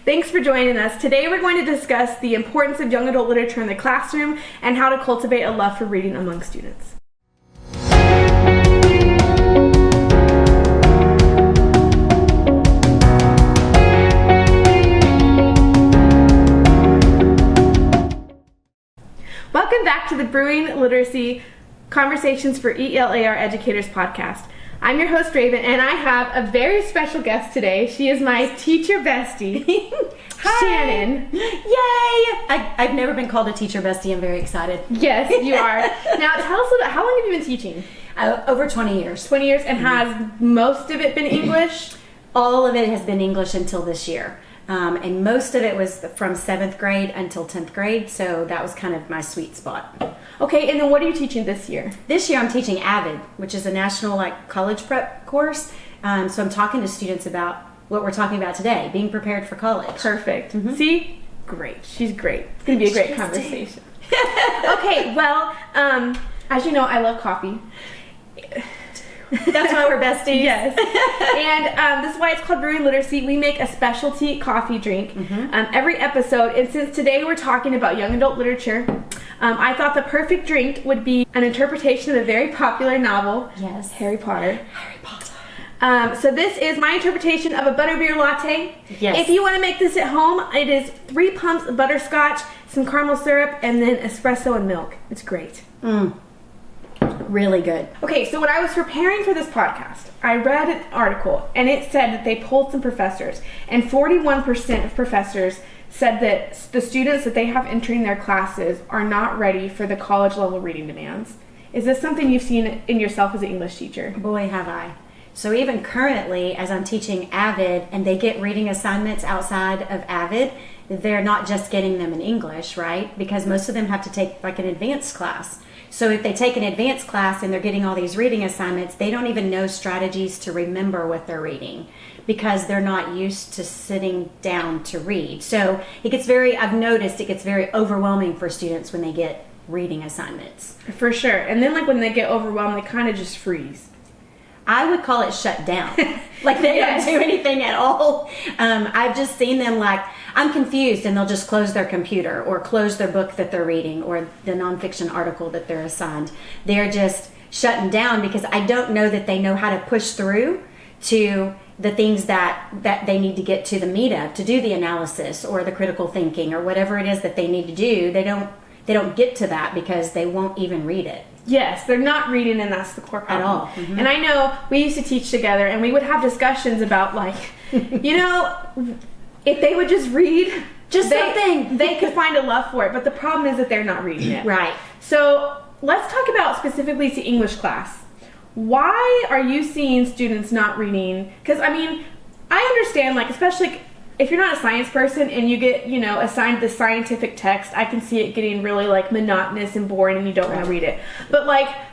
Thanks for joining us. Today we're going to discuss the importance of young adult literature in the classroom and how to cultivate a love for reading among students. Welcome back to the Brewing Literacy Conversations for ELAR Educators podcast. I'm your host, Raven, and I have a very special guest today. She is my teacher bestie, Shannon. Yay! I've never been called a teacher bestie. I'm very excited. Yes, you are. Now, tell us a little bit, how long have you been teaching? Over 20 years. 20 years, and has most of it been English? All of it has been English until this year. And most of it was from 7th grade until 10th grade, so that was kind of my sweet spot. Okay, and then what are you teaching this year? This year I'm teaching AVID, which is a national college prep course. So I'm talking to students about what we're talking about today, being prepared for college. Perfect. Mm-hmm. See? Great. She's great. It's going to be a great conversation. Okay, well, as you know, I love coffee. That's why we're besties. Yes. And this is why it's called Brewing Literacy. We make a specialty coffee drink every episode. And since today we're talking about young adult literature, I thought the perfect drink would be an interpretation of a very popular novel. Yes. Harry Potter. Harry Potter. So this is my interpretation of a butterbeer latte. Yes. If you want to make this at home, it is 3 pumps of butterscotch, some caramel syrup, and then espresso and milk. It's great. Really good. Okay, so when I was preparing for this podcast, I read an article, and it said that they polled some professors, and 41% of professors said that the students that they have entering their classes are not ready for the college level reading demands. Is this something you've seen in yourself as an English teacher? Boy, have I. So even currently, as I'm teaching AVID, and they get reading assignments outside of AVID, they're not just getting them in English, right? Because most of them have to take an advanced class. So if they take an advanced class and they're getting all these reading assignments, they don't even know strategies to remember what they're reading because they're not used to sitting down to read. So I've noticed it gets very overwhelming for students when they get reading assignments. For sure. And then when they get overwhelmed, they kind of just freeze. I would call it shut down. They don't do anything at all. I've just seen them I'm confused, and they'll just close their computer or close their book that they're reading or the nonfiction article that they're assigned. They're just shutting down because I don't know that they know how to push through to the things that they need to get to the meat of, to do the analysis or the critical thinking or whatever it is that they need to do. They don't get to that because they won't even read it. Yes, they're not reading, and that's the core problem. At all. Mm-hmm. And I know we used to teach together, and we would have discussions about, if they would just read, something, they could find a love for it. But the problem is that they're not reading it. Right. So let's talk about specifically to English class. Why are you seeing students not reading? Because, I understand, especially if you're not a science person and you get, assigned the scientific text, I can see it getting really monotonous and boring and you don't want to read it. But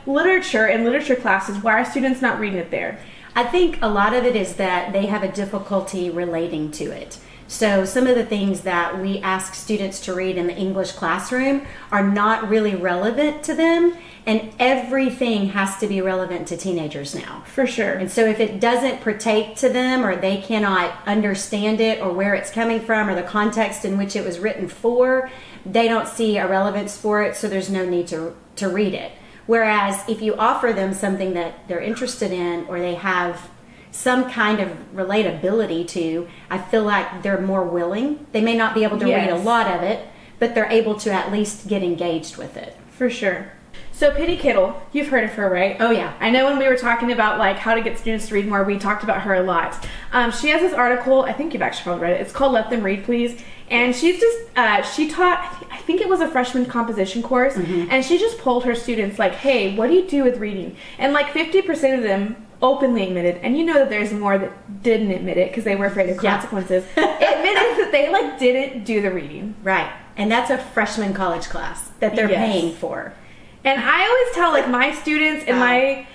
literature and literature classes, why are students not reading it there? I think a lot of it is that they have a difficulty relating to it. So some of the things that we ask students to read in the English classroom are not really relevant to them, and everything has to be relevant to teenagers now. For sure. And so if it doesn't pertain to them, or they cannot understand it, or where it's coming from, or the context in which it was written for, they don't see a relevance for it, so there's no need to read it. Whereas if you offer them something that they're interested in, or they have some kind of relatability to, I feel like they're more willing. They may not be able to read a lot of it, but they're able to at least get engaged with it. For sure. So Penny Kittle, you've heard of her, right? Oh yeah. I know when we were talking about how to get students to read more, we talked about her a lot. She has this article, I think you've actually probably read it. It's called Let Them Read, Please. And she's just, she taught, I think it was a freshman composition course, and she just polled her students hey, what do you do with reading? And 50% of them openly admitted, and you know that there's more that didn't admit it because they were afraid of consequences, admitted that they didn't do the reading. Right. And that's a freshman college class that they're paying for. And I always tell my students in my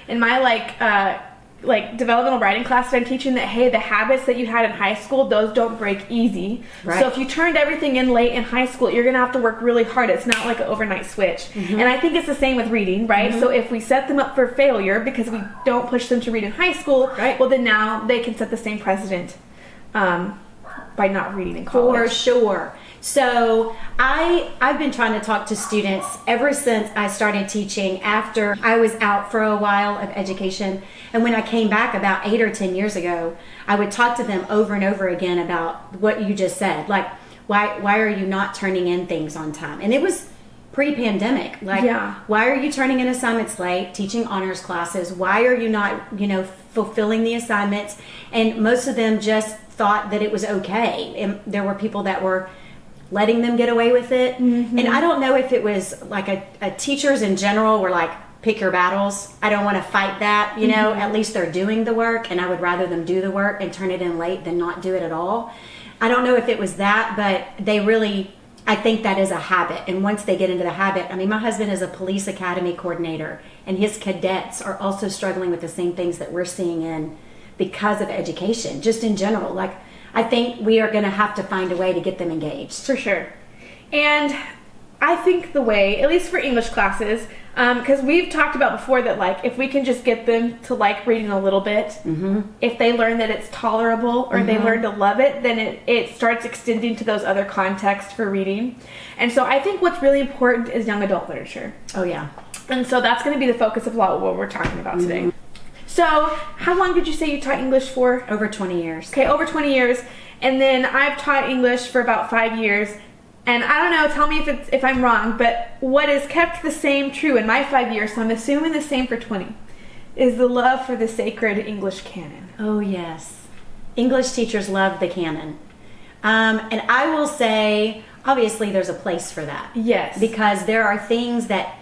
developmental writing class that I'm teaching that, hey, the habits that you had in high school, those don't break easy. Right. So if you turned everything in late in high school, you're going to have to work really hard. It's not like an overnight switch. And I think it's the same with reading, right? So if we set them up for failure because we don't push them to read in high school, well, then now they can set the same precedent by not reading in college. For sure. So I've been trying to talk to students ever since I started teaching, after I was out for a while of education. And when I came back about 8 or 10 years ago, I would talk to them over and over again about what you just said. Like, why are you not turning in things on time? And it was pre-pandemic. Like, why are you turning in assignments late, teaching honors classes? Why are you not, fulfilling the assignments? And most of them just thought that it was okay. And there were people that were letting them get away with it. And I don't know if it was like a teachers in general were like, pick your battles. I don't want to fight that, at least they're doing the work, and I would rather them do the work and turn it in late than not do it at all. I don't know if it was that, but they really, I think that is a habit. And once they get into the habit, I mean, my husband is a police academy coordinator, and his cadets are also struggling with the same things that we're seeing in because of education, just in general. Like, I think we are going to have to find a way to get them engaged. For sure. And I think the way, at least for English classes, because we've talked about before that, like, if we can just get them to like reading a little bit, if they learn that it's tolerable or they learn to love it, then it starts extending to those other contexts for reading. And so I think what's really important is young adult literature. Oh, yeah. And so that's going to be the focus of a lot of what we're talking about today. So how long did you say you taught English for? Over 20 years. Okay, over 20 years. And then I've taught English for about 5 years. And I don't know, tell me if I'm wrong, but what has kept the same true in my 5 years, so I'm assuming the same for 20, is the love for the sacred English canon. Oh, yes. English teachers love the canon. And I will say, obviously, there's a place for that. Yes. Because there are things that,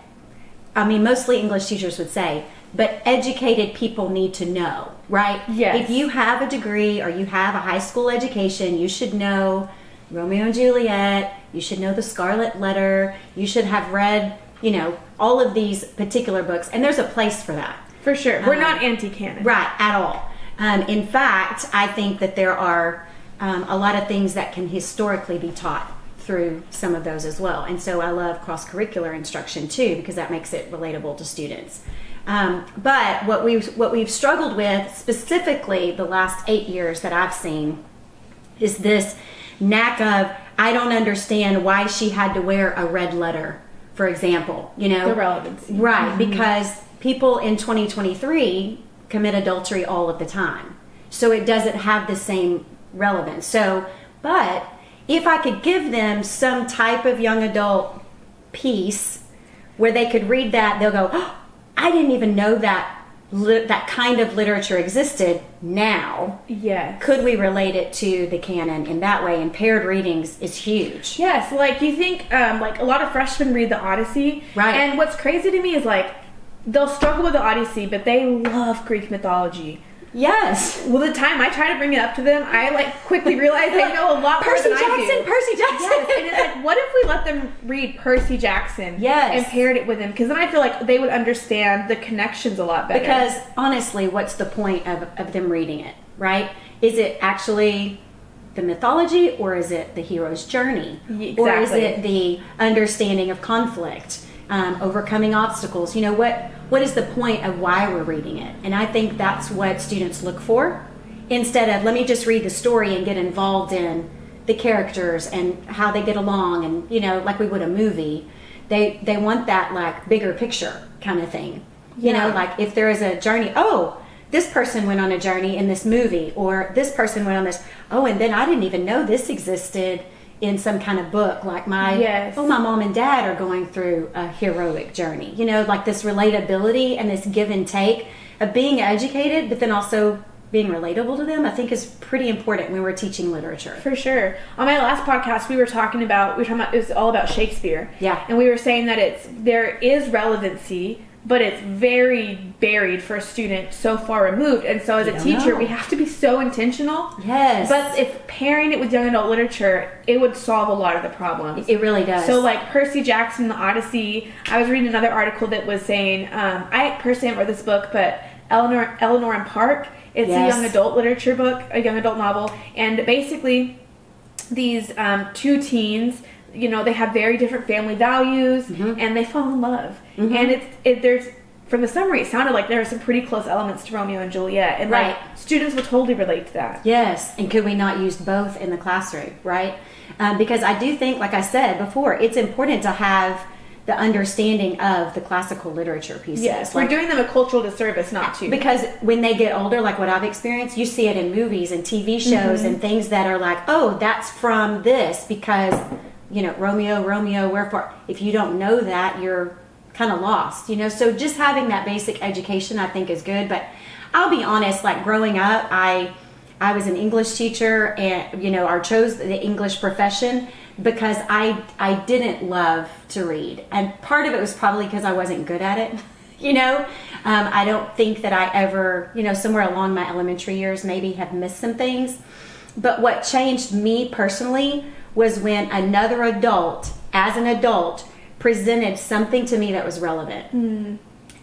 mostly English teachers would say, but educated people need to know, right? Yes. If you have a degree or you have a high school education, you should know Romeo and Juliet, you should know the Scarlet Letter, you should have read, all of these particular books, and there's a place for that. For sure. We're not anti-canon. Right, at all. In fact, I think that there are a lot of things that can historically be taught through some of those as well. And so I love cross-curricular instruction too, because that makes it relatable to students. But what we've struggled with, specifically the last 8 years that I've seen, is this knack of, I don't understand why she had to wear a red letter, for example. The relevancy. Right, because people in 2023 commit adultery all of the time. So it doesn't have the same relevance. But if I could give them some type of young adult piece where they could read that, they'll go, oh, I didn't even know that kind of literature existed. Now, yes. Could we relate it to the canon in that way? And paired readings is huge. Yes, like you think, like a lot of freshmen read the Odyssey. Right. And what's crazy to me is like, they'll struggle with the Odyssey, but they love Greek mythology. Yes. Well, the time I try to bring it up to them, I quickly realize they know a lot more than I do. Percy Jackson. Yes, and it's like, what if we let them read Percy Jackson? Yes. And paired it with them? Because then I feel like they would understand the connections a lot better. Because honestly, what's the point of them reading it, right? Is it actually the mythology, or is it the hero's journey? Exactly. Or is it the understanding of conflict, overcoming obstacles? What is the point of why we're reading it? And I think that's what students look for, instead of, let me just read the story and get involved in the characters and how they get along, and like we would a movie. They want that like bigger picture kind of thing. Like if there is a journey, oh, this person went on a journey in this movie, or this person went on this, oh, and then I didn't even know this existed in some kind of book, like my mom and dad are going through a heroic journey. Like this relatability and this give and take of being educated, but then also being relatable to them, I think is pretty important when we're teaching literature. For sure. On my last podcast, we were talking about, it was all about Shakespeare. Yeah. And we were saying that there is relevancy, but it's very buried for a student so far removed. And so as a teacher, we have to be so intentional. Yes. But if pairing it with young adult literature, it would solve a lot of the problems. It really does. So like Percy Jackson, the Odyssey, I was reading another article that was saying, I personally haven't read this book, but Eleanor and Park, it's a young adult literature book, a young adult novel. And basically these two teens, they have very different family values, and they fall in love. And there's from the summary, it sounded like there were some pretty close elements to Romeo and Juliet, and Right. like students would totally relate to that. Yes, and could we not use both in the classroom, right? Because I do think, like I said before, it's important to have the understanding of the classical literature pieces. Yes, like, we're doing them a cultural disservice not to. because when they get older, like what I've experienced, you see it in movies and TV shows and things that are like, oh, that's from this because, Romeo, wherefore. If you don't know that, you're kind of lost, So just having that basic education, I think, is good. But I'll be honest, like growing up, I was an English teacher and, I chose the English profession because I didn't love to read. And part of it was probably because I wasn't good at it, I don't think that I ever, somewhere along my elementary years maybe have missed some things. But what changed me personally was when another adult, as an adult, presented something to me that was relevant.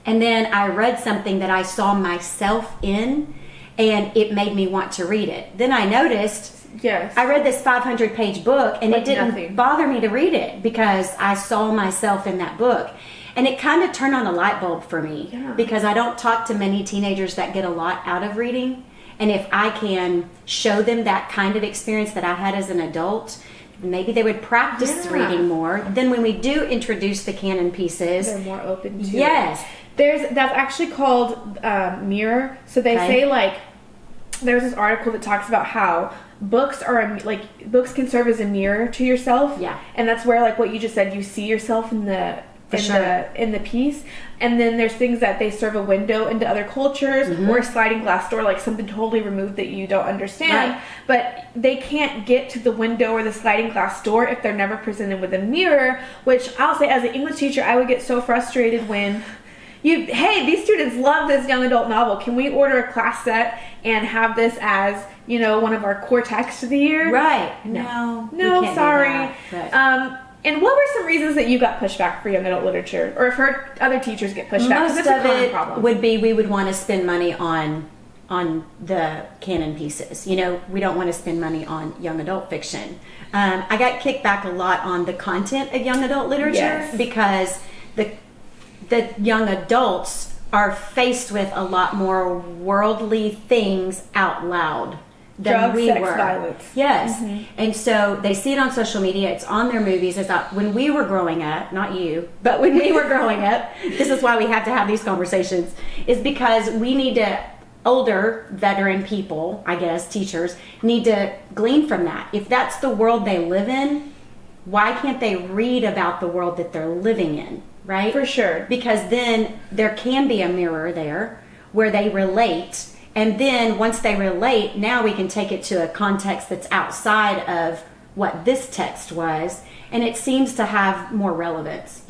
And then I read something that I saw myself in, and it made me want to read it. Then I noticed, yes, I read this 500-page book, and Like it didn't nothing. bother me to read it because I saw myself in that book. And it kind of turned on a light bulb for me because I don't talk to many teenagers that get a lot out of reading. And if I can show them that kind of experience that I had as an adult, maybe they would practice reading more. Then when we do introduce the canon pieces, they're more open to it. yes, That's actually called mirror. So they say like there's this article that talks about how books books can serve as a mirror to yourself. Yeah. And that's where like what you just said, you see yourself in the in the piece. And then there's things that they serve a window into other cultures or a sliding glass door, like something totally removed that you don't understand. Right. But they can't get to the window or the sliding glass door if they're never presented with a mirror, which I'll say as an English teacher, I would get so frustrated when hey, these students love this young adult novel. Can we order a class set and have this as, one of our core texts of the year? right. No, we can't do sorry. that. Right. And what were some reasons that you got pushed back for young adult literature, or have heard other teachers get pushed back? 'Cause Most it's a of common it problem. would be we would want to spend money on the canon pieces. We don't want to spend money on young adult fiction. I got kicked back a lot on the content of young adult literature Yes. because the young adults are faced with a lot more worldly things out loud than Drugs, we sex, were. violence. Yes. And so they see it on social media, it's on their movies. It's not, when we were growing up, not you, but when we were growing up, this is why we have to have these conversations, is because we need to, older veteran people, I guess, teachers, need to glean from that. If that's the world they live in, why can't they read about the world that they're living in, right? For sure. Because then there can be a mirror there where they relate. And then once they relate, now we can take it to a context that's outside of what this text was. And it seems to have more relevance,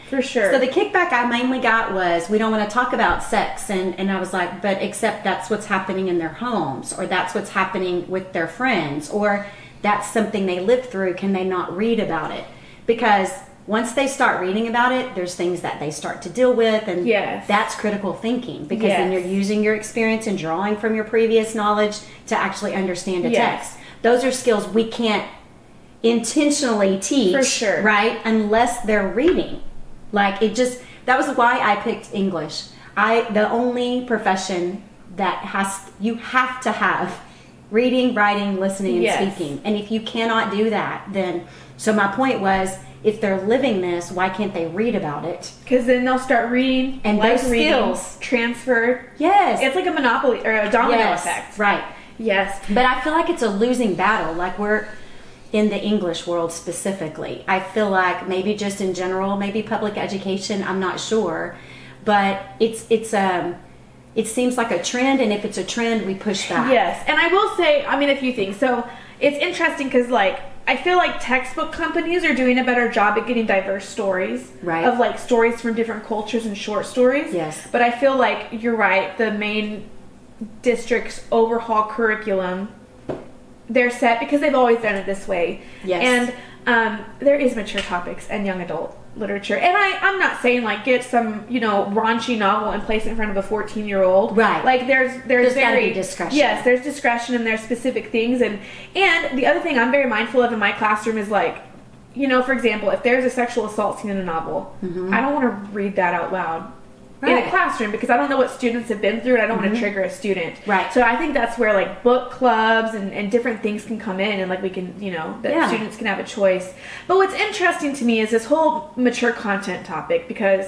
For sure. So the kickback I mainly got was, we don't want to talk about sex. And I was like, but except that's what's happening in their homes, or that's what's happening with their friends, or that's something they lived through. Can they not read about it? Because once they start reading about it, there's things that they start to deal with, and that's critical thinking, because then you're using your experience and drawing from your previous knowledge to actually understand a text. Those are skills we can't intentionally teach, for sure, right? Unless they're reading. Like that was why I picked English. The only profession that you have to have reading, writing, listening, and speaking. And if you cannot do that, then, so my point was, if they're living this, why can't they read about it? Because then they'll start reading, and those skills transfer. Yes, it's like a monopoly or a domino effect. Right. Yes. But I feel like it's a losing battle. Like, we're in the English world specifically. I feel like maybe just in general, maybe public education, I'm not sure, but it seems like a trend, and if it's a trend, we push back. Yes, and I will say, a few things. So it's interesting because, I feel like textbook companies are doing a better job at getting diverse stories. Right. Of, stories from different cultures and short stories. Yes. But I feel like you're right, the main district's overhaul curriculum, they're set because they've always done it this way. Yes. And there is mature topics and young adult literature. And I'm not saying get some, raunchy novel and place it in front of a 14-year-old. Right. There's gotta be discretion. Yes, there's discretion, and there's specific things. And the other thing I'm very mindful of in my classroom is for example, if there's a sexual assault scene in a novel, I don't want to read that out loud. in a classroom, because I don't know what students have been through, and I don't want to trigger a student. Right. So I think that's where like book clubs and different things can come in, and like we can, that students can have a choice. But what's interesting to me is this whole mature content topic, because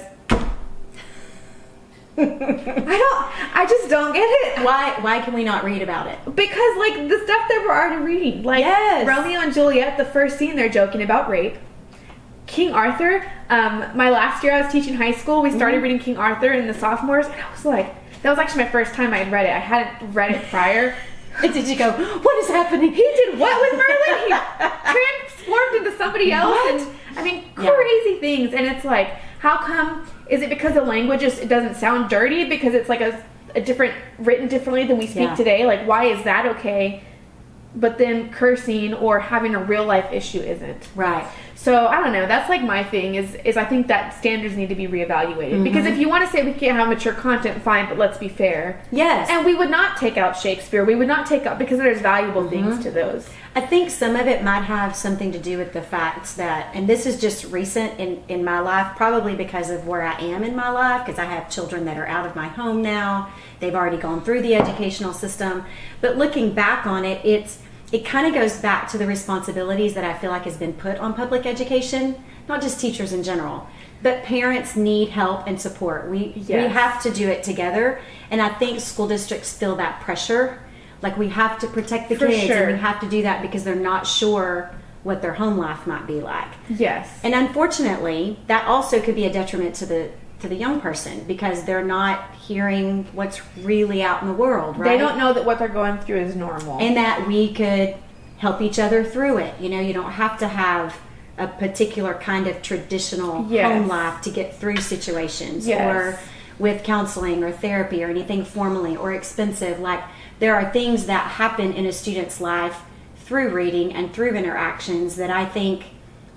I just don't get it. Why can we not read about it? Because like the stuff that we're already reading, like Romeo and Juliet, the first scene, they're joking about rape. King Arthur, my last year I was teaching high school, we started reading King Arthur in the sophomores, and I was like, that was actually my first time I'd read it. I hadn't read it prior. And did you go, what is happening? He did what with Merlin? He transformed into somebody else. What? And I mean, crazy things. And it's like, how come, is it because the language it doesn't sound dirty? Because it's like a different, written differently than we speak today? Like, why is that okay? But then cursing or having a real life issue isn't. Right. So I don't know. That's like my thing is I think that standards need to be reevaluated. Because if you want to say we can't have mature content, fine, but let's be fair. Yes. And we would not take out Shakespeare. We would not take out, because there's valuable things to those. I think some of it might have something to do with the fact that, and this is just recent in my life, probably because of where I am in my life, because I have children that are out of my home now. They've already gone through the educational system. But looking back on it, it kind of goes back to the responsibilities that I feel like has been put on public education, not just teachers in general, but parents need help and support. We have to do it together, and I think school districts feel that pressure. Like, we have to protect the kids, and we have to do that because they're not sure what their home life might be like. Yes. And unfortunately, that also could be a detriment to the young person, because they're not hearing what's really out in the world, right? They don't know that what they're going through is normal. And that we could help each other through it. You don't have to have a particular kind of traditional home life to get through situations, or with counseling or therapy or anything formally or expensive. Like, there are things that happen in a student's life through reading and through interactions that I think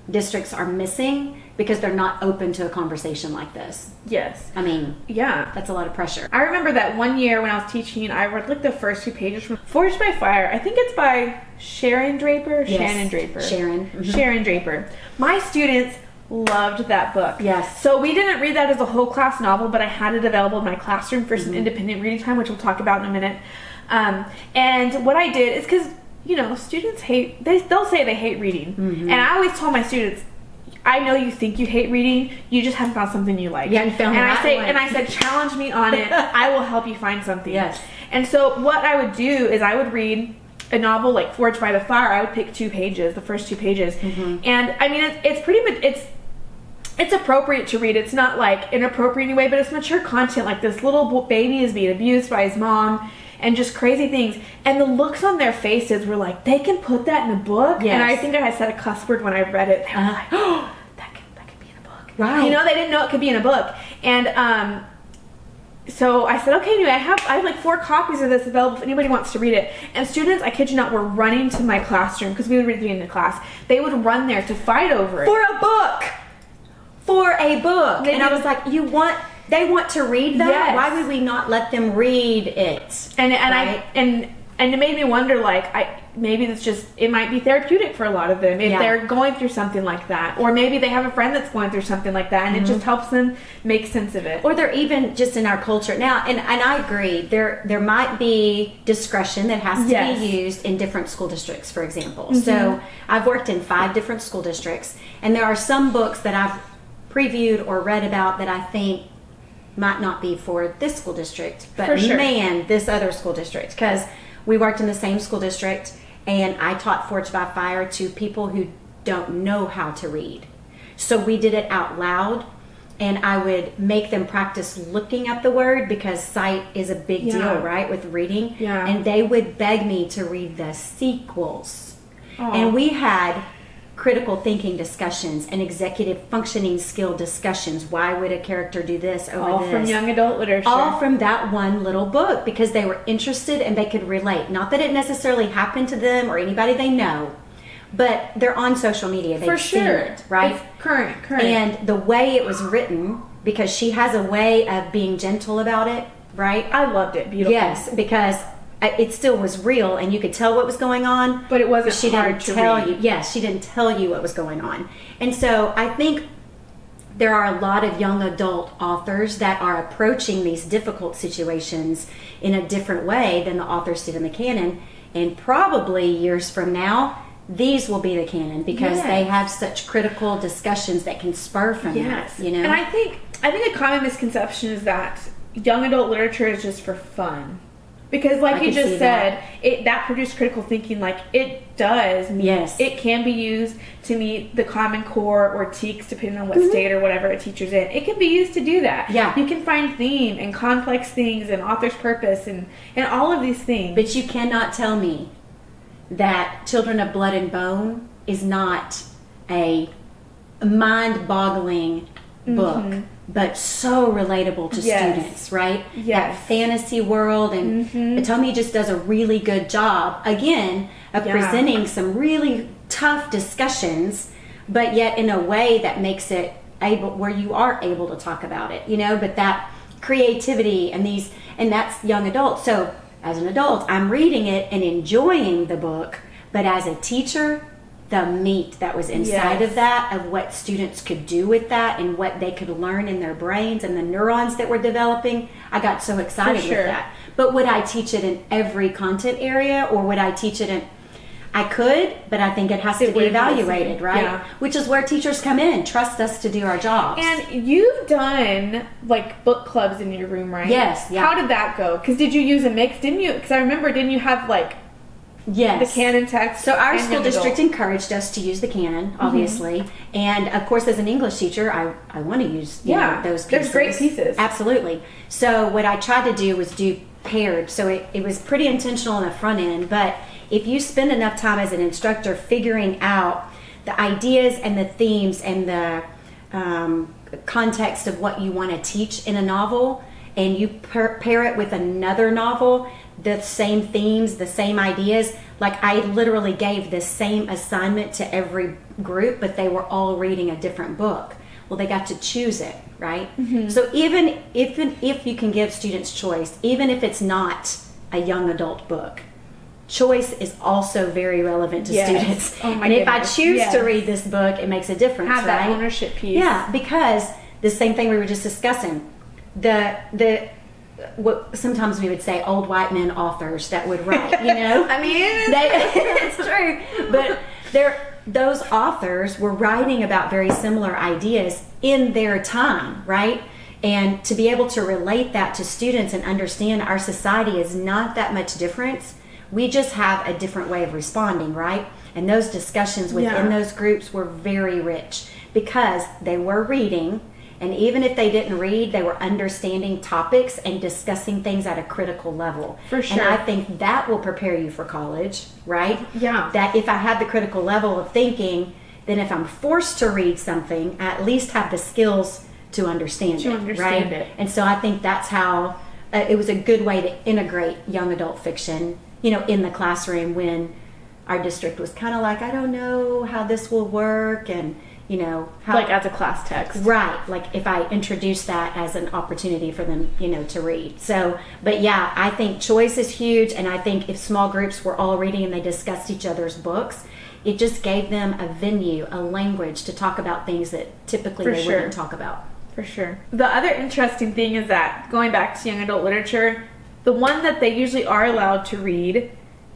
districts are missing because they're not open to a conversation like this. Yes. I mean, yeah, that's a lot of pressure. I remember that one year when I was teaching, I read like the first 2 pages from Forged by Fire. I think it's by Sharon Draper. Yes. Shannon Draper. Sharon. Mm-hmm. Sharon Draper. My students loved that book. Yes. So we didn't read that as a whole class novel, but I had it available in my classroom for some independent reading time, which we'll talk about in a minute. And what I did is, because students they'll say they hate reading, and I always tell my students, I know you think you hate reading, you just haven't found something you like. You haven't found I said, challenge me on it. I will help you find something. Yes. And so what I would do is I would read a novel like Forged by the Fire. I would pick 2 pages, the first 2 pages, and I mean it's pretty much it's appropriate to read. It's not like inappropriate anyway, but it's mature content. Like, this little baby is being abused by his mom, and just crazy things. And the looks on their faces were like, they can put that in a book. Yes. And I think I had said a cuss word when I read it. They were like, oh, that could be in a book. Right. They didn't know it could be in a book. And so I said, okay, anyway, I have like 4 copies of this available if anybody wants to read it. And students, I kid you not, were running to my classroom, because we would read at the end of the class. They would run there to fight over it. For a book. And I was like, they want to read that? Yes. Why would we not let them read it? And right? and it made me wonder, like, maybe it might be therapeutic for a lot of them if they're going through something like that, or maybe they have a friend that's going through something like that, and it just helps them make sense of it. Or they're even just in our culture now, and I agree, there might be discretion that has to be used in different school districts, for example. So I've worked in 5 different school districts, and there are some books that I've previewed or read about that I think might not be for this school district, but man, this other school district, because we worked in the same school district, and I taught Forged by Fire to people who don't know how to read. So we did it out loud, and I would make them practice looking at the word, because sight is a big deal, right, with reading. Yeah. And they would beg me to read the sequels. Aww. And we had critical thinking discussions and executive functioning skill discussions. Why would a character do this over all this? From young adult literature. All from that one little book, because they were interested and they could relate. Not that it necessarily happened to them or anybody they know, but they're on social media. They've seen it, right? It's current. And the way it was written, because she has a way of being gentle about it, right? I loved it. Beautiful. Yes, because it still was real, and you could tell what was going on, but it wasn't she hard didn't to tell read. you. Yes, she didn't tell you what was going on. And so I think there are a lot of young adult authors that are approaching these difficult situations in a different way than the authors did in the canon. And probably years from now, these will be the canon because they have such critical discussions that can spur from that, you know? And I think a common misconception is that young adult literature is just for fun. Because like you just said, that produced critical thinking, like it does. Yes. It can be used to meet the Common Core or TEKS, depending on what state or whatever a teacher's in. It can be used to do that. Yeah. You can find theme and complex things and author's purpose and all of these things. But you cannot tell me that Children of Blood and Bone is not a mind-boggling book, but so relatable to students, right? Yes. That fantasy world, and Tomi just does a really good job, again, of presenting some really tough discussions, but yet in a way that makes it able, where you are able to talk about it, you know, but that creativity and that's young adults. So as an adult, I'm reading it and enjoying the book, but as a teacher, the meat that was inside of that, of what students could do with that and what they could learn in their brains and the neurons that were developing, I got so excited with that. But would I teach it in every content area, or would I teach it in... I could, but I think it has to be evaluated, right? Yeah. Which is where teachers come in, trust us to do our jobs. And you've done like book clubs in your room, right? Yes. Yeah. How did that go? Because did you use a mix? Didn't you? Because I remember, didn't you have like the canon text? So our school district encouraged us to use the canon, obviously, and of course, as an English teacher, I want to use those pieces. There's great pieces. Absolutely. So what I tried to do was do paired. So it was pretty intentional on the front end, but if you spend enough time as an instructor figuring out the ideas and the themes and the context of what you want to teach in a novel, and you pair it with another novel, the same themes, the same ideas, like I literally gave this same assignment to every group, but they were all reading a different book. Well, they got to choose it, right? So even if you can give students choice, even if it's not a young adult book, choice is also very relevant to students. Oh my and if goodness. I choose to read this book, it makes a difference. Have that right? ownership piece. Yeah, because the same thing we were just discussing. The what sometimes we would say old white men authors that would write, you know? I mean, it's true. But those authors were writing about very similar ideas in their time, right? And to be able to relate that to students and understand our society is not that much difference. We just have a different way of responding, right? And those discussions within those groups were very rich because they were reading, and even if they didn't read, they were understanding topics and discussing things at a critical level. For sure. And I think that will prepare you for college, right? Yeah. That if I have the critical level of thinking, then if I'm forced to read something, I at least have the skills to understand it, right? And so I think that's how it was a good way to integrate young adult fiction, you know, in the classroom when our district was kind of like, I don't know how this will work, and you know, how, like as a class text, right? Like if I introduce that as an opportunity for them, you know, to read. So, but yeah, I think choice is huge, and I think if small groups were all reading and they discussed each other's books, it just gave them a venue, a language to talk about things that typically they wouldn't talk about. For sure. The other interesting thing is that, going back to young adult literature, the one that they usually are allowed to read,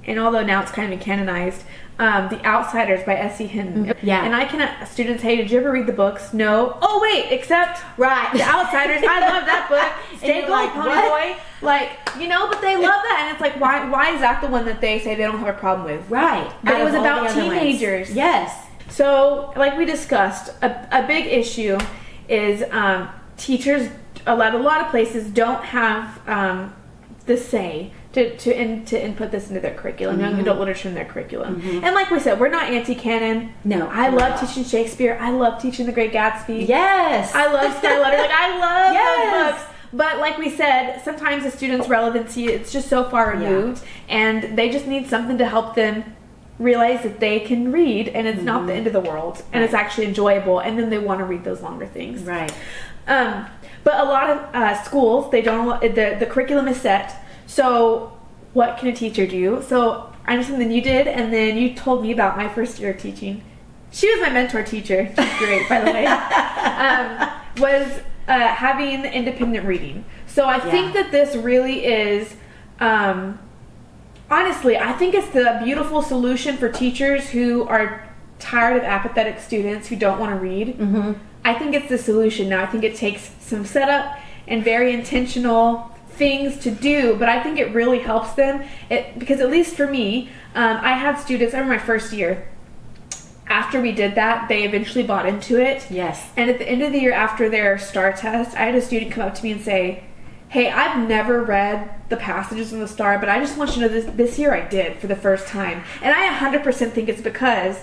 and although now it's kind of canonized, The Outsiders by S.E. Hinton. Yeah. And I can, students, hey, did you ever read the books? No. Oh, wait, except The Outsiders. I love that book. Stay gold, like, Pony Boy. Like, you know, but they love that. And it's like, why is that the one that they say they don't have a problem with? Right. But it was about teenagers. Yes. So, like we discussed, a big issue is teachers, a lot of places don't have the say to input this into their curriculum, young adult literature in their curriculum. And like we said, we're not anti-canon. No. I love teaching Shakespeare. I love teaching The Great Gatsby. Yes. I love Scarlet Letter. Like, I love those books. But like we said, sometimes the student's relevancy, it's just so far removed, and they just need something to help them realize that they can read, and it's not the end of the world, and it's actually enjoyable, and then they want to read those longer things. Right. But a lot of schools, they don't. The curriculum is set. So what can a teacher do? So I know something you did, and then you told me about my first year of teaching. she was my mentor teacher. She's great, by the way. Was having independent reading. So I think that this really is, honestly, I think it's the beautiful solution for teachers who are tired of apathetic students who don't want to read. Mm-hmm. I think it's the solution. Now, I think it takes some setup and very intentional things to do, but I think it really helps them. Because at least for me, I had students over my first year. After we did that, they eventually bought into it. Yes. And at the end of the year, after their STAR test, I had a student come up to me and say, hey, I've never read the passages in the STAR, but I just want you to know this year I did for the first time. And I 100% think it's because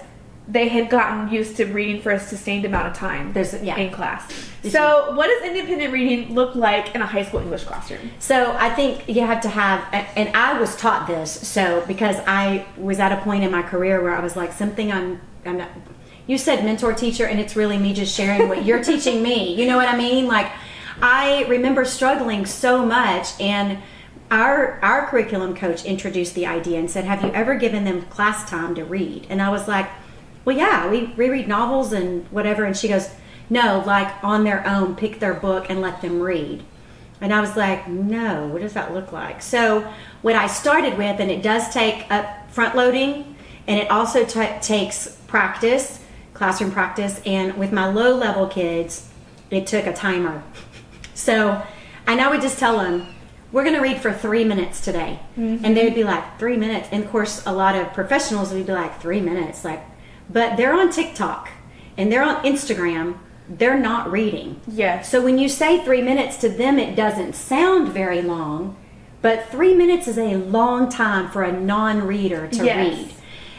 they had gotten used to reading for a sustained amount of time in class. So what does independent reading look like in a high school English classroom? So I think you have to have, and I was taught this, so because I was at a point in my career where I was like, something I'm not, you said mentor teacher, and it's really me just sharing what you're teaching me. You know what I mean? Like, I remember struggling so much, and our curriculum coach introduced the idea and said, have you ever given them class time to read? And I was like, well, yeah, we reread novels and whatever. And she goes, no, like on their own, pick their book and let them read. And I was like, no, what does that look like? So what I started with, and it does take up front loading, and it also takes practice, classroom practice. And with my low level kids, it took a timer. So, and I would just tell them, we're going to read for 3 minutes today. Mm-hmm. And they would be like, 3 minutes. And of course, a lot of professionals would be like, 3 minutes. Like, but they're on TikTok and they're on Instagram. They're not reading. Yes. So when you say 3 minutes to them, it doesn't sound very long, but 3 minutes is a long time for a non-reader to read.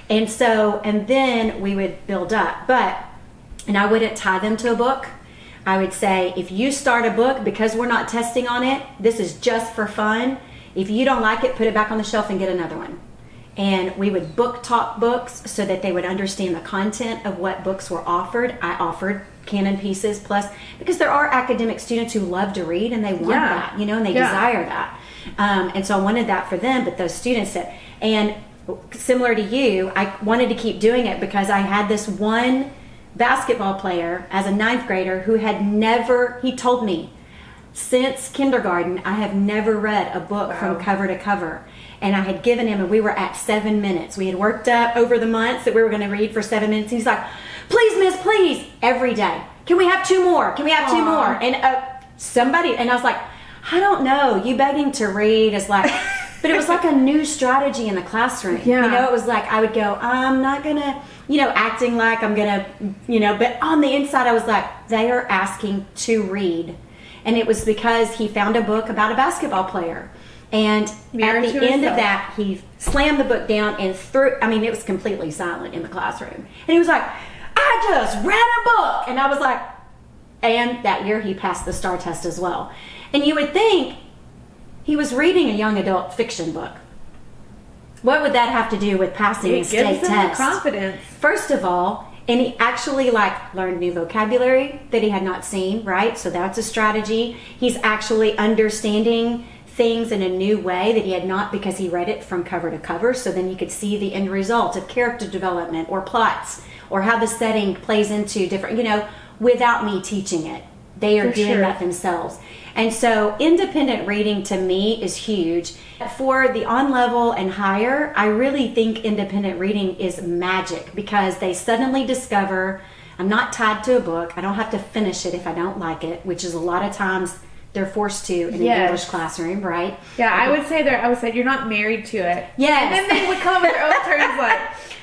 And so, and then we would build up. And I wouldn't tie them to a book. I would say, if you start a book, because we're not testing on it, this is just for fun. If you don't like it, put it back on the shelf and get another one. And we would book talk books so that they would understand the content of what books were offered. I offered canon pieces plus, because there are academic students who love to read and they want that, and they desire that. And so I wanted that for them, but those students said, and similar to you, I wanted to keep doing it because I had this one basketball player as a 9th grader who had never, he told me, since kindergarten, I have never read a book from cover to cover. And I had given him, and we were at 7 minutes. We had worked up over the months that we were going to read for 7 minutes. And he's like, please, miss, please, every day. Can we have 2 more? Can we have 2 more? And and I was like, I don't know. You begging to read is like, but it was like a new strategy in the classroom. Yeah. It was like, I would go, I'm not going to, acting like I'm going to, but on the inside I was like, they are asking to read. And it was because he found a book about a basketball player. And at the end of that, he slammed the book down and it was completely silent in the classroom. And he was like, I just read a book. And I was like, and that year he passed the STAR test as well. And you would think he was reading a young adult fiction book. What would that have to do with passing a state test? Confidence. First of all, and he actually learned new vocabulary that he had not seen, right? So that's a strategy. He's actually understanding things in a new way that he had not, because he read it from cover to cover. So then you could see the end result of character development or plots or how the setting plays into different, without me teaching it. They are doing that themselves. And so independent reading to me is huge. For the on-level and higher, I really think independent reading is magic because they suddenly discover, I'm not tied to a book. I don't have to finish it if I don't like it, which is a lot of times they're forced to in an English classroom, right? Yeah, I would say you're not married to it. Yes. And then they would come with their own terms like,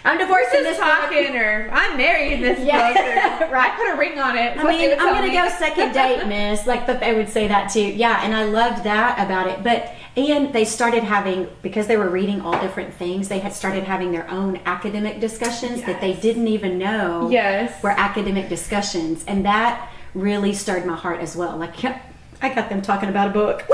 I'm divorced in this talking, or I'm married in this book, or right. I put a ring on it. I'm going to go second date, miss. But they would say that too. Yeah, and I loved that about it. And they started having, because they were reading all different things, they had started having their own academic discussions that they didn't even know were academic discussions. And that really stirred my heart as well. I got them talking about a book.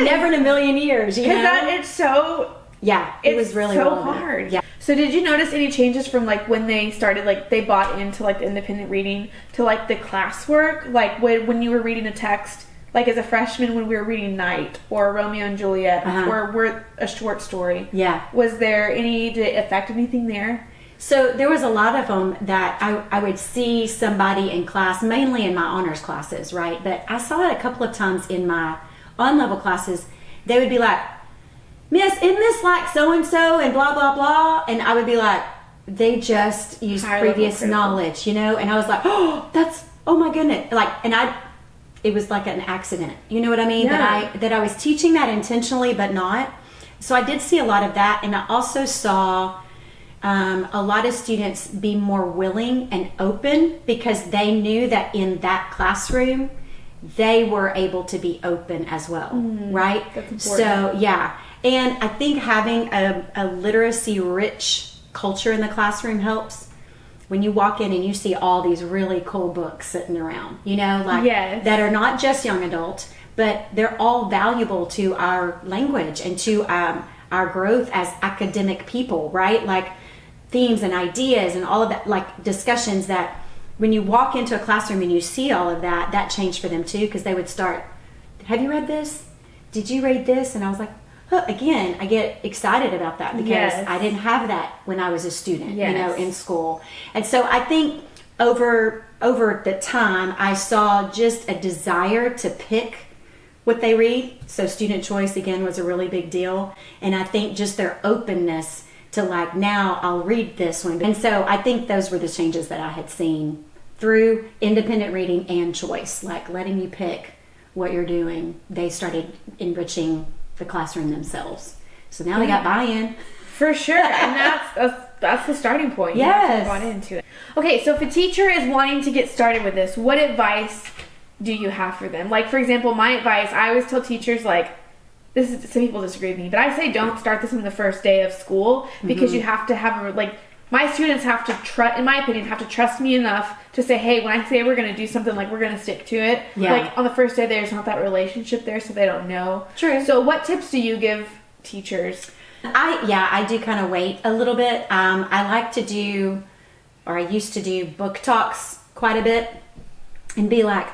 Never in a million years, it's so... Yeah, it was really so relevant. hard. Yeah. So did you notice any changes from when they started, they bought into the independent reading to the classwork? When you were reading a text, as a freshman when we were reading Night or Romeo and Juliet or a short story. Yeah. Was there did it affect anything there? So there was a lot of them that I would see somebody in class, mainly in my honors classes, right? But I saw it a couple of times in my on-level classes. They would be like, Miss, isn't this like so-and-so and blah, blah, blah? And I would be like, they just used previous knowledge, And I was like, oh my goodness. It was like an accident. You know what I mean? Yeah. That I was teaching that intentionally, but not. So I did see a lot of that. And I also saw a lot of students be more willing and open because they knew that in that classroom, they were able to be open as well, right? That's important. So, yeah. And I think having a literacy-rich culture in the classroom helps. When you walk in and you see all these really cool books sitting around, that are not just young adult, but they're all valuable to our language and to our growth as academic people, right? Like themes and ideas and all of that, like discussions that when you walk into a classroom and you see all of that, that changed for them too, because they would start, have you read this? Did you read this? And I was like, again, I get excited about that because I didn't have that when I was a student, in school. And so I think over the time, I saw just a desire to pick what they read. So student choice, again, was a really big deal. And I think just their openness to now I'll read this one. And so I think those were the changes that I had seen through independent reading and choice, like letting you pick what you're doing. They started enriching the classroom themselves. So now they got buy-in. For sure. And that's the starting point. Yes. Bought into it. Okay, so if a teacher is wanting to get started with this, what advice do you have for them? Like, for example, my advice, I always tell teachers, some people disagree with me, but I say don't start this on the first day of school because you have to have my students have to trust, in my opinion, have to trust me enough to say, hey, when I say we're going to do something, we're going to stick to it. Yeah. On the first day, there's not that relationship there, so they don't know. True. So what tips do you give teachers? I do kind of wait a little bit. I used to do book talks quite a bit and be like,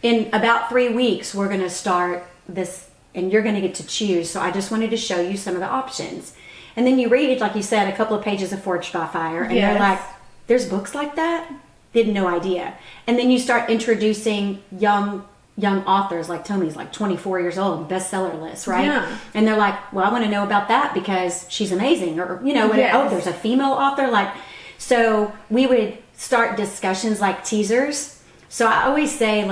in about 3 weeks, we're going to start this and you're going to get to choose. So I just wanted to show you some of the options. And then you read, like you said, a couple of pages of Forged by Fire, and you're like, there's books like that? Did no idea. And then you start introducing young authors, like Tommy's 24 years old, bestseller list, right? Yeah. And they're like, well, I want to know about that because she's amazing. Or, there's a female author. So we would start discussions like teasers. So I always say,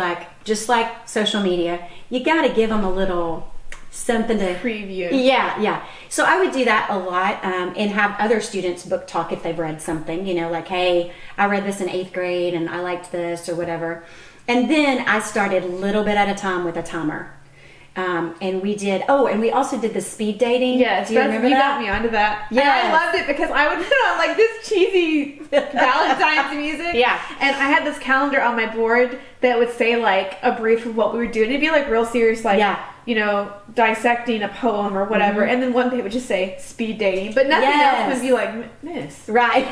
just like social media, you got to give them a little something to preview. Yeah. So I would do that a lot and have other students book talk if they've read something, hey, I read this in 8th grade and I liked this or whatever. And then I started a little bit at a time with a timer. And we did, and we also did the speed dating. Yes, do you remember that? got me onto that. Yeah, I loved it because I would put on this cheesy Valentine's music. Yeah. And I had this calendar on my board that would say a brief of what we were doing. It'd be real serious, dissecting a poem or whatever. And then one day would just say speed dating, but nothing else would be miss. Right.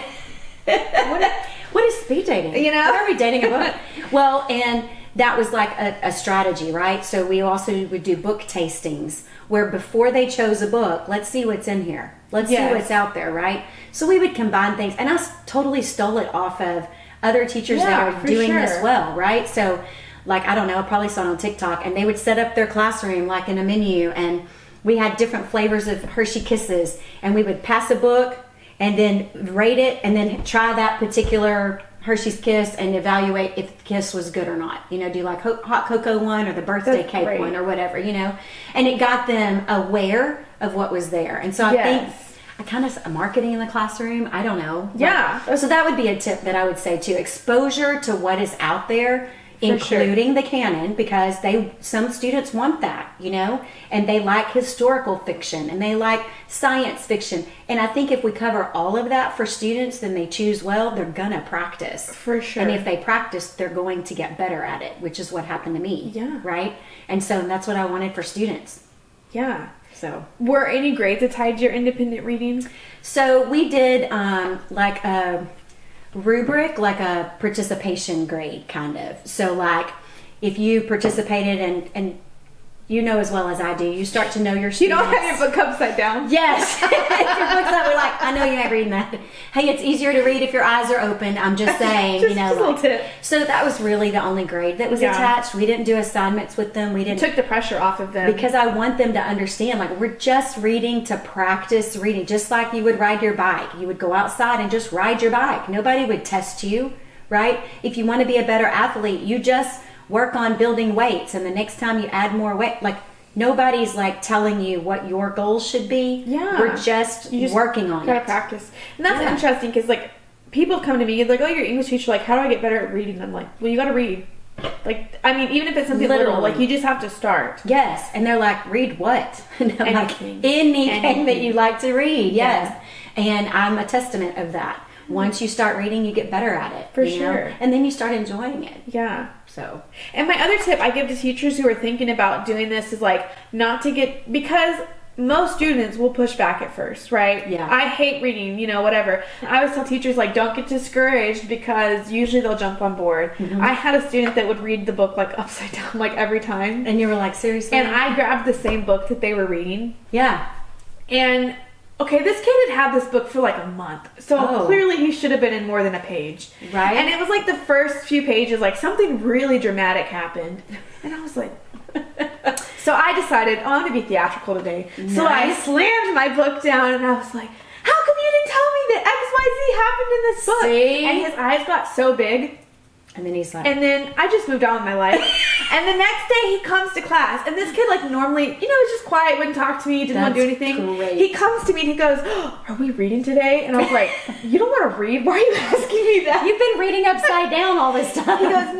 What is speed dating? Why are we dating a book? Well, and that was a strategy, right? So we also would do book tastings where before they chose a book, let's see what's in here. Let's see what's out there, right? So we would combine things. And I totally stole it off of other teachers that are doing this well, right? So I don't know, I probably saw it on TikTok, and they would set up their classroom in a menu, and we had different flavors of Hershey Kisses, and we would pass a book and then rate it and then try that particular Hershey's Kiss and evaluate if the kiss was good or not. Do hot cocoa one or the birthday cake one or whatever, and it got them aware of what was there. And so I think I kind of marketing in the classroom, I don't know. Yeah. So that would be a tip that I would say too. Exposure to what is out there, including the canon, because some students want that, and they like historical fiction and they like science fiction. And I think if we cover all of that for students, then they choose well, they're gonna practice. For sure. And if they practice, they're going to get better at it, which is what happened to me. Yeah. Right? And so that's what I wanted for students. Yeah. So were any grades tied to your independent reading? So we did a rubric, a participation grade kind of. So if you participated and you know as well as I do, you start to know your You students. don't have your book upside down. Yes. If your book's up, we're like, I know you ain't reading that. Hey, it's easier to read if your eyes are open. I'm just saying, Just a little tip. So that was really the only grade that was Yeah. attached. We didn't do assignments with them. We didn't. Took the pressure off of them. Because I want them to understand, like, we're just reading to practice reading, just like you would ride your bike. You would go outside and just ride your bike. Nobody would test you, right? If you want to be a better athlete, you just work on building weights, and the next time you add more weight, like, nobody's like telling you what your goals should be. Yeah. We're just working on gotta it. practice. And that's Yeah. interesting because, like, people come to me like, oh, you're an English teacher. Like, how do I get better at reading? I'm like, well, you gotta read. Like, I mean, even if it's something little, Literally. like, you just have to start. Yes. And they're like, read what? And I'm like, Anything. anything that you like to read. Yes. Yeah. And I'm a testament of that. Once you start reading, you get better at it. For you know? sure. And then you start enjoying it. Yeah. So, And my other tip I give to teachers who are thinking about doing this is, like, not to get, because most students will push back at first, right? Yeah. I hate reading, you know, whatever. I always tell teachers, like, don't get discouraged because usually they'll jump on board. Mm-hmm. I had a student that would read the book, like, upside down, like, every time. and you were like, seriously? And I grabbed the same book that they were reading. Yeah. And, okay, this kid had this book for like a month. So Oh. clearly he should have been in more than a page. Right. And it was like the first few pages, like something really dramatic happened. And I was like, so I decided, oh, I'm going to be theatrical today. So I Nice. slammed my book down and I was like, how come you didn't tell me that XYZ happened in this book? See? And his eyes got so big. And then he's like, And then I just moved on with my life. And the next day he comes to class. And this kid, like, normally, you know, was just quiet, wouldn't talk to me, didn't want to do That's anything. great. He comes to me and he goes, oh, are we reading today? And I was like, you don't want to read? Why are you asking me that? you've been reading upside down all this time. He goes,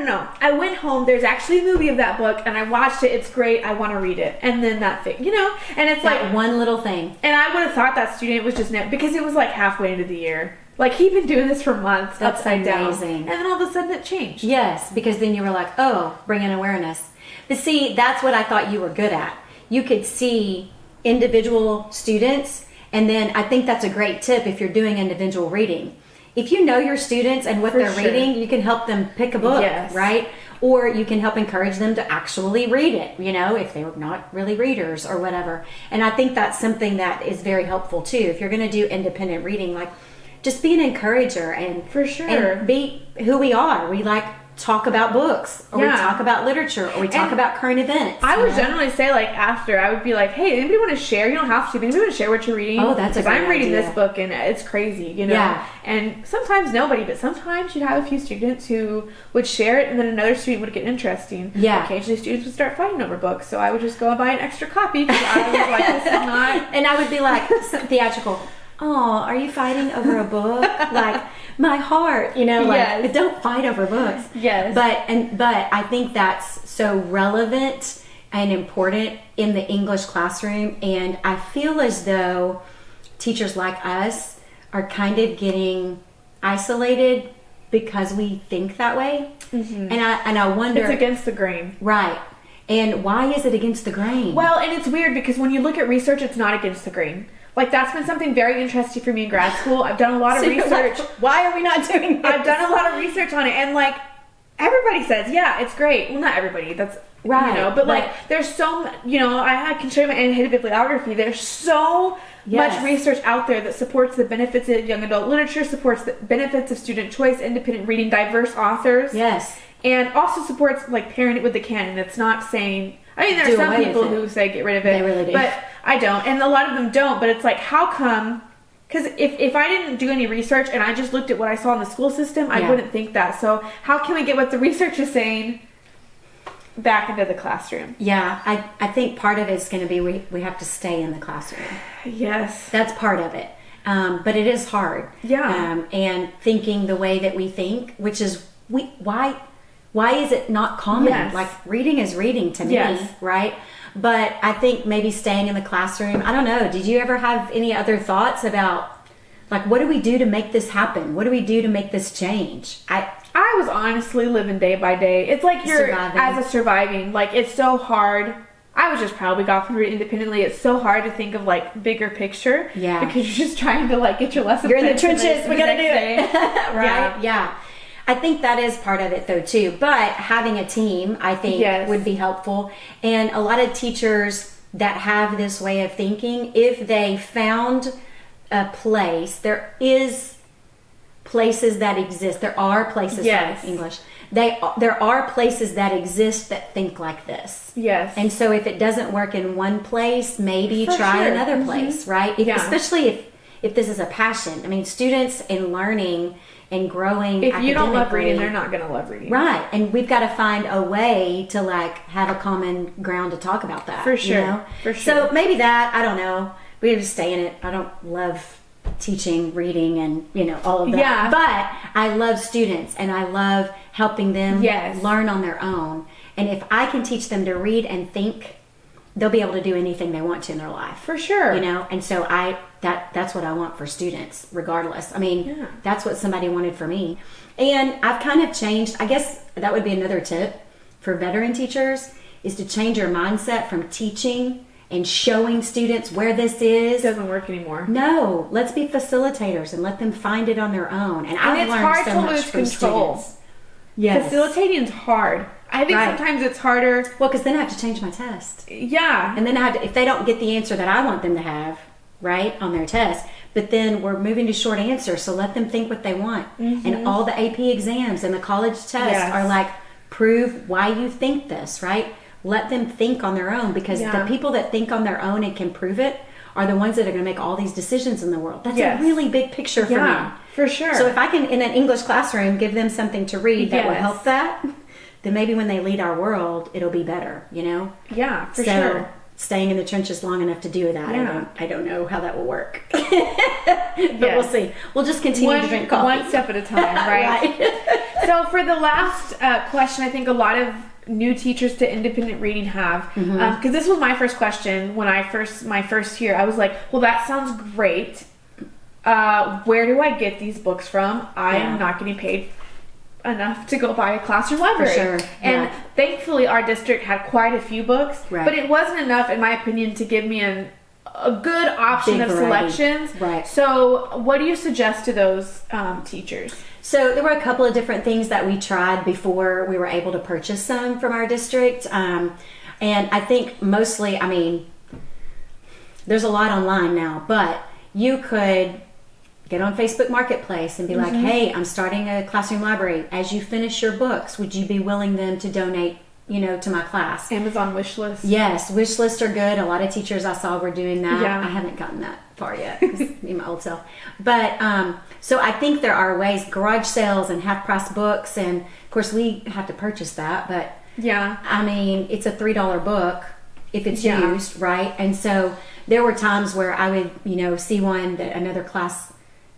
no. I went home. There's actually a movie of that book. And I watched it. It's great. I want to read it. And then that thing, you know? And it's That like, one little thing. and I would have thought that student was just, because it was like halfway into the year. Like, he'd been doing this for months, That's upside down. amazing. And then all of a sudden it changed. Yes, because then you were like, oh, bring in awareness. But see, that's what I thought you were good at. You could see individual students, and then I think that's a great tip if you're doing individual reading. If you know your students and what For they're sure. reading, you can help them pick a book, Yes. right? Or you can help encourage them to actually read it, you know, if they're not really readers or whatever. And I think that's something that is very helpful too. If you're going to do independent reading, like, just be an encourager and For sure. and be who we are. We like talk about books, or Yeah. we talk about literature, or we talk And about current events. I you would know? generally say, like, after, I would be like, hey, anybody want to share? You don't have to, but anybody want to share what you're reading? Oh, that's a 'Cause I'm great reading idea. this book, and it's crazy, you know? Yeah. And sometimes nobody, but sometimes you'd have a few students who would share it, and then another student would get interesting. Yeah. Occasionally, students would start fighting over books, so I would just go and buy an extra copy, because I was like, this is not... And I would be like theatrical. Oh, are you fighting over a book? Like, my heart, you know, like, Yes. don't fight over books. Yes. But I think that's so relevant and important in the English classroom, and I feel as though teachers like us are kind of getting isolated because we think that way. And I wonder, It's against the grain. right? And why is it against the grain? Well, and it's weird because when you look at research, it's not against the grain. Like, that's been something very interesting for me in grad school. I've done a lot of So you're like, research. why are we not doing this? I've done a lot of research on it, and, like, everybody says, yeah, it's great. Well, not everybody. That's Right, you know, but like, there's so, you know, I can show you my annotated bibliography. There's so Yes. much research out there that supports the benefits of young adult literature, supports the benefits of student choice, independent reading, diverse authors. Yes. And also supports, like, pairing it with the canon. It's not saying, I mean, there Do are some away with people it. who say get rid of it. They really do. But I don't. And a lot of them don't. But it's like, how come? Because if I didn't do any research and I just looked at what I saw in the school system, I Yeah. wouldn't think that. So how can we get what the research is saying back into the classroom? Yeah, I think part of it is going to be we have to stay in the classroom. Yes. That's part of it. But it is hard. Yeah. And thinking the way that we think, which is why is it not common? Yes. Like, reading is reading to me, Yes. right? But I think maybe staying in the classroom, I don't know. Did you ever have any other thoughts about, like, what do we do to make this happen? What do we do to make this change? I was honestly living day by day. It's like you're Surviving. as a surviving. Like, it's so hard. I was just probably got through it independently. It's so hard to think of, like, bigger picture. Yeah. Because you're just trying to, like, get your lesson. You're in the finished and then trenches. We the got to do next it. day. Right? Yeah. I think that is part of it though too. But having a team, I think, would be helpful. And a lot of teachers that have this way of thinking, if they found a place, there is places that exist. There are places like English. There are places that exist that think like this. Yes. And so if it doesn't work in one place, maybe try another place, right? Especially if this is a passion. I mean, students in learning and growing if you don't love reading, they're not going to love reading. Right. And we've got to find a way to like have a common ground to talk about that. For sure. You know? For sure. So maybe that, I don't know. We just stay in it. I don't love teaching, reading, and all of that. Yeah. But I love students and I love helping them learn on their own. And if I can teach them to read and think, they'll be able to do anything they want to in their life. For sure. And so that's what I want for students, regardless. I mean, that's what somebody wanted for me. And I've kind of changed. I guess that would be another tip for veteran teachers, is to change your mindset from teaching and showing students where this is. It doesn't work anymore. No, let's be facilitators and let them find it on their own. And I've learned so much from students. Yes. Facilitating is hard. I think sometimes it's harder. Well, because then I have to change my test. Yeah. And then I have to, if they don't get the answer that I want them to have, right, on their test, but then we're moving to short answers, so let them think what they want. And all the AP exams and the college tests are like, prove why you think this, right? Let them think on their own, because the people that think on their own and can prove it are the ones that are going to make all these decisions in the world. That's a really big picture for me. For sure. So if I can, in an English classroom, give them something to read that will help that, then maybe when they lead our world, it'll be better, Yeah, for sure. Staying in the trenches long enough to do that, I don't know how that will work. But we'll see. We'll just continue to drink coffee. One step at a time, right? So for the last question, I think a lot of new teachers to independent reading have, because this was my first question when my first year. I was like, well, that sounds great. Where do I get these books from? I am not getting paid enough to go buy a classroom library. For sure. And thankfully our district had quite a few books, but it wasn't enough, in my opinion, to give me a good option of selections. Right. So what do you suggest to those teachers? So there were a couple of different things that we tried before we were able to purchase some from our district. And I think mostly, I mean, there's a lot online now, but you could get on Facebook Marketplace and be like, hey, I'm starting a classroom library. As you finish your books, would you be willing then to donate, to my class? Amazon wish list. Yes, wish lists are good. A lot of teachers I saw were doing that. Yeah. I haven't gotten that far yet, me, my old self. But so I think there are ways, garage sales and half price books, and of course we have to purchase that, but I mean, it's a $3 book if it's used, right? And so there were times where I would, see one that another class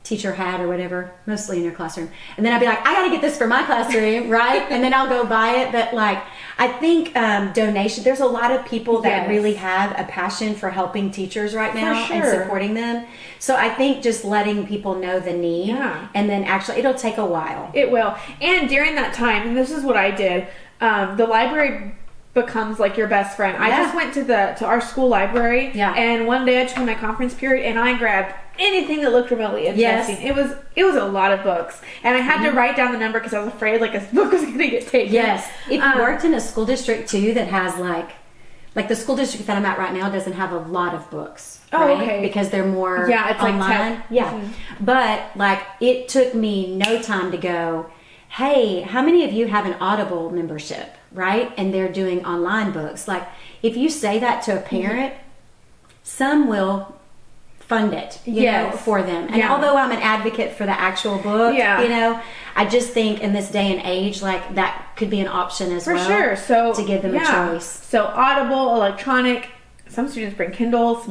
teacher had or whatever, mostly in your classroom, and then I'd be like, I gotta get this for my classroom, right? And then I'll go buy it. But like, I think donation, there's a lot of people that really have a passion for helping teachers right now and supporting them. So I think just letting people know the need, and then actually it'll take a while. It will. And during that time, and this is what I did, the library becomes like your best friend. I just went to our school library, and one day I took my conference period and I grabbed anything that looked remotely interesting. It was a lot of books, and I had to write down the number because I was afraid like a book was going to get taken. If you worked in a school district too that has like the school district that I'm at right now doesn't have a lot of books. Right? Because they're more it's online. Like But like, it took me no time to go, hey, how many of you have an Audible membership, right? And they're doing online books. Like, if you say that to a parent, some will fund it, you know, for them. And although I'm an advocate for the actual book, I just think in this day and age, like, that could be an option as well. For sure. So to give them a choice. So Audible, electronic. Some students bring Kindles.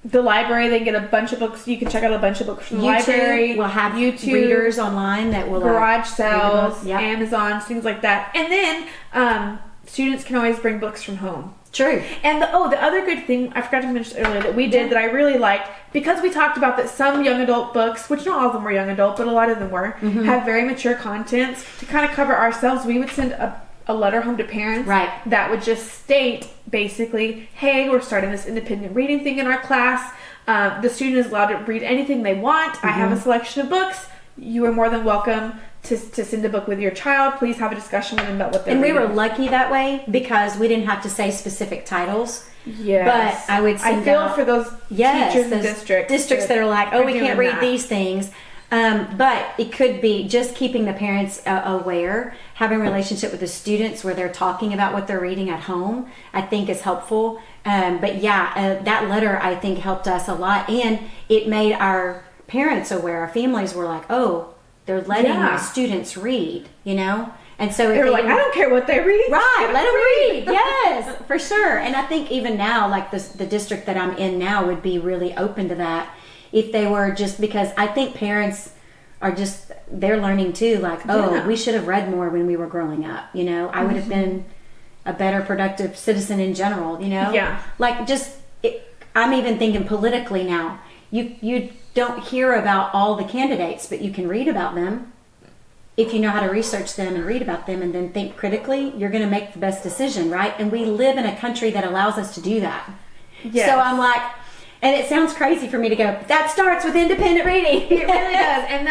The library, they get a bunch of books. You can check out a bunch of books from the library. We'll have YouTube readers online that will garage sales, Amazon, things like that. And then students can always bring books from home. True. And the other good thing I forgot to mention earlier that we did that I really liked, because we talked about that some young adult books, which not all of them were young adult, but a lot of them were, have very mature contents. To kind of cover ourselves, we would send a letter home to parents that would just state basically, hey, we're starting this independent reading thing in our class. The student is allowed to read anything they want. I have a selection of books. You are more than welcome to send a book with your child, please have a discussion with them about what they're And we reading. were lucky that way because we didn't have to say specific titles. Yes. But I would send I feel out- for those teachers and those districts that are like, oh, are we doing can't read that. these things. But it could be just keeping the parents aware, having a relationship with the students where they're talking about what they're reading at home, I think is helpful. But yeah, that letter I think helped us a lot, and it made our parents aware. Our families were like, oh, they're letting the students read, you know? And so They were like, I don't care what they read. Right, let them read. Yes, for sure. And I think even now, like the district that I'm in now would be really open to that if they were, just because I think parents are just, they're learning too, like, oh, we should have read more when we were growing up, you know? I would have been a better productive citizen in general, you know? Yeah. Like I'm even thinking politically now. You don't hear about all the candidates, but you can read about them. If you know how to research them and read about them and then think critically, you're going to make the best decision, right? And we live in a country that allows us to do that. Yes. So I'm like, and it sounds crazy for me to go, that starts with independent reading. It really does. And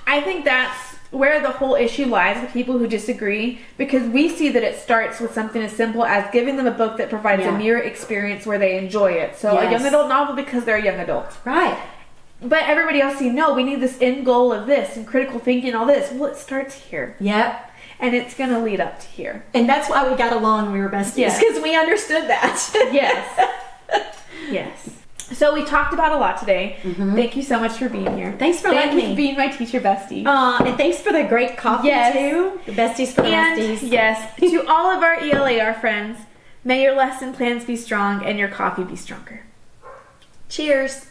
I think that's where the whole issue lies with people who disagree, because we see that it starts with something as simple as giving them a book that provides a mirror experience where they enjoy it. So a young adult novel because they're a young adult. Right. But everybody else see, no, we need this end goal of this and critical thinking, all this. Well, it starts here. Yep. And it's going to lead up to here. And that's why we got along when we were besties, because we understood that. Yes. Yes. So we talked about a lot today. Thank you so much for being here. Thanks for letting Thank you me. for being my teacher bestie. And thanks for the great coffee, too. The besties for the besties. Yes, to all of our ELAR friends, may your lesson plans be strong and your coffee be stronger. Cheers.